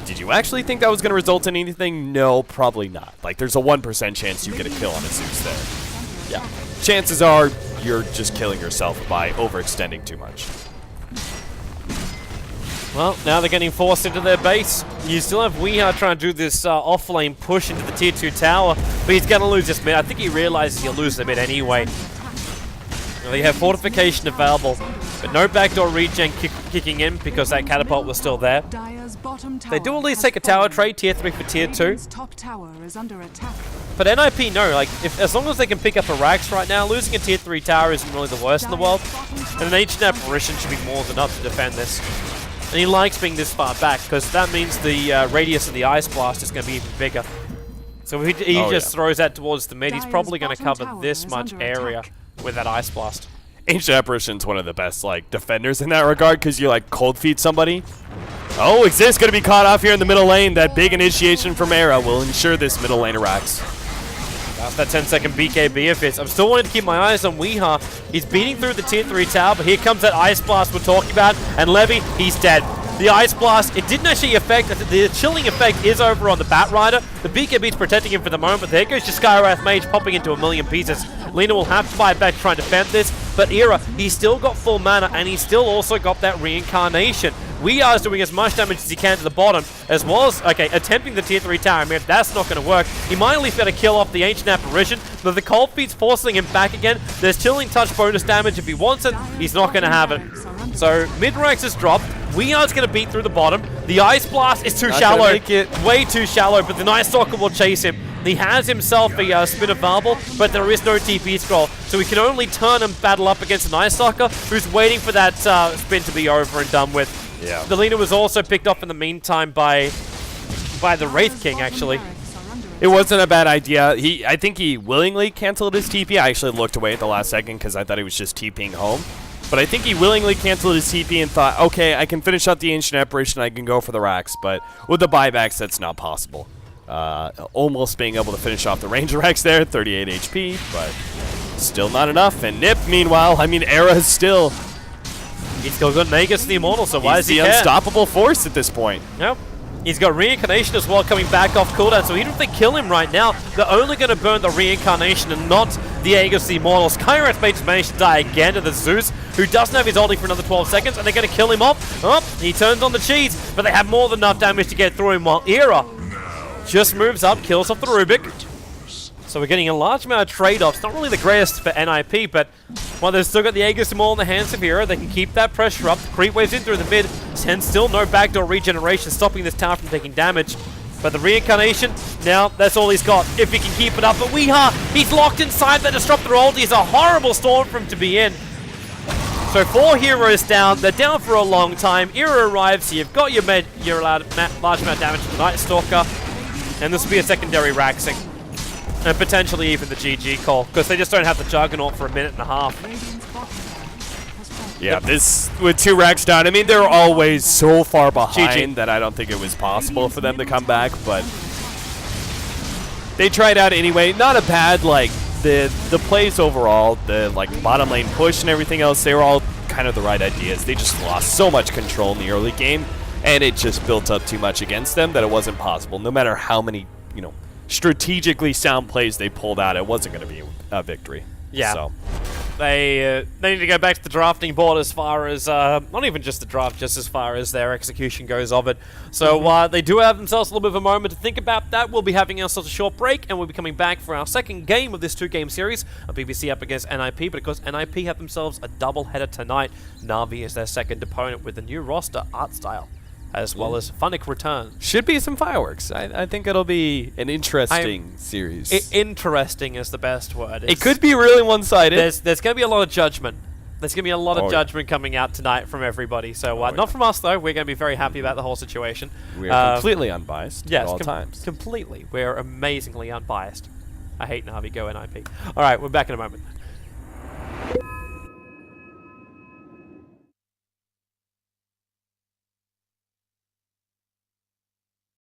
did you actually think that was going to result in anything? No, probably not. Like, there's a 1% chance you get a kill on a Zeus there. Yeah. Chances are you're just killing yourself by overextending too much. Well, now they're getting forced into their base. You still have Weha trying to do this off-lane push into the Tier 2 tower, but he's going to lose this mid. I think he realizes he'll lose the mid anyway. Well, they have fortification available, but no backdoor regen kicking in because that catapult was still there. They do at least take a tower trade, Tier 3 for Tier 2. Top tower is under attack. But NiP, no, like, as long as they can pick up a Rax right now, losing a Tier 3 tower isn't really the worst in the world. And an Ancient Apparition should be more than enough to defend this. And he likes being this far back, because that means the radius of the Ice Blast is going to be even bigger. So if he just throws that towards the mid, he's probably going to cover this much area with that Ice Blast. Ancient Apparition's one of the best, like, defenders in that regard, because you, like, cold feed somebody. Oh, Exist going to be caught off here in the middle lane. That big initiation from Era will ensure this middle lane Rax. That's that 10-second BKB if it's. I'm still wanting to keep my eyes on Weha. He's beating through the Tier 3 tower, but here comes that Ice Blast we're talking about, and Levy, he's dead. The Ice Blast, it didn't actually affect, the chilling effect is over on the Bat Rider. The BKB's protecting him for the moment, but there goes your Skywrath Mage popping into a million pieces. Lina will have to buy back to try and defend this, but Era, he's still got full mana, and he's still also got that Reincarnation. Weha is doing as much damage as he can to the bottom, as well as, okay, attempting the Tier 3 tower. I mean, that's not going to work. He might at least be able to kill off the Ancient Apparition, but the Cold Feet's forcing him back again. There's Chilling Touch bonus damage. If he wants it, he's not going to have it. So, mid-Rax is dropped. Wea's going to beat through the bottom. The Ice Blast is too shallow. Way too shallow, but the Night Stalker will chase him. He has himself a spin available, but there is no TP scroll, so he can only turn and battle up against an Ice Stalker, who's waiting for that spin to be over and done with. Yeah. The Lina was also picked off in the meantime by the Wraith King, actually. It wasn't a bad idea. I think he willingly canceled his TP. I actually looked away at the last second because I thought he was just TPing home. But I think he willingly canceled his TP and thought, okay, I can finish out the Ancient Apparition, I can go for the Rax, but with the buybacks, that's not possible. Almost being able to finish off the Ranger Rax there, 38 HP, but still not enough. And NiP, meanwhile, I mean, Era is still... He's still got Nagus the Immortal, so why does he care? He's the unstoppable force at this point. Yep. He's got Reincarnation as well coming back off cooldown, so even if they kill him right now, they're only going to burn the Reincarnation and not the Aegis the Immortal. Skywrath Mage managed to die again to the Zeus, who doesn't have his ulti for another 12 seconds, and they're going to kill him off. Oh, he turns on the cheese, but they have more than enough damage to get through him, while Era just moves up, kills off the Rubik. So we're getting a large amount of trade-offs. Not really the greatest for NiP, but while they've still got the Aegis Immortal in the hands of Hero, they can keep that pressure up. Creep waves in through the mid, and still no backdoor regeneration, stopping this tower from taking damage. But the Reincarnation, now that's all he's got, if he can keep it up. But Weha, he's locked inside that Disruptor ulti. It's a horrible storm for him to be in. So 4 heroes down, they're down for a long time. Era arrives, so you've got your allowed large amount of damage to the Night Stalker, and this will be a secondary Raxing. And potentially even the GG call, because they just don't have the Juggernaut for a minute and a half. Yeah, this, with 2 racks down, I mean, they're always so far behind that I don't think it was possible for them to come back, but they tried out anyway. Not a bad, like, the plays overall, the, like, bottom lane push and everything else, they were all kind of the right ideas. They just lost so much control in the early game, and it just built up too much against them that it wasn't possible. No matter how many, you know, strategically sound plays they pulled out, it wasn't going to be a victory. Yeah. So. They need to go back to the drafting board as far as, not even just the draft, just as far as their execution goes of it. So they do have themselves a little bit of a moment to think about that. We'll be having ourselves a short break, and we'll be coming back for our second game of this 2-game series, a BBC up against NiP, but of course NiP have themselves a double-header tonight. Na'Vi is their second opponent with the new roster art style, as well as Funnick return. Should be some fireworks. I think it'll be an interesting series. Interesting is the best word. It could be really one-sided. There's going to be a lot of judgment. There's going to be a lot of judgment coming out tonight from everybody. So not from us, though. We're going to be very happy about the whole situation. We're completely unbiased at all times. Completely. We're amazingly unbiased. I hate Na'Vi, go NiP. All right, we're back in a moment.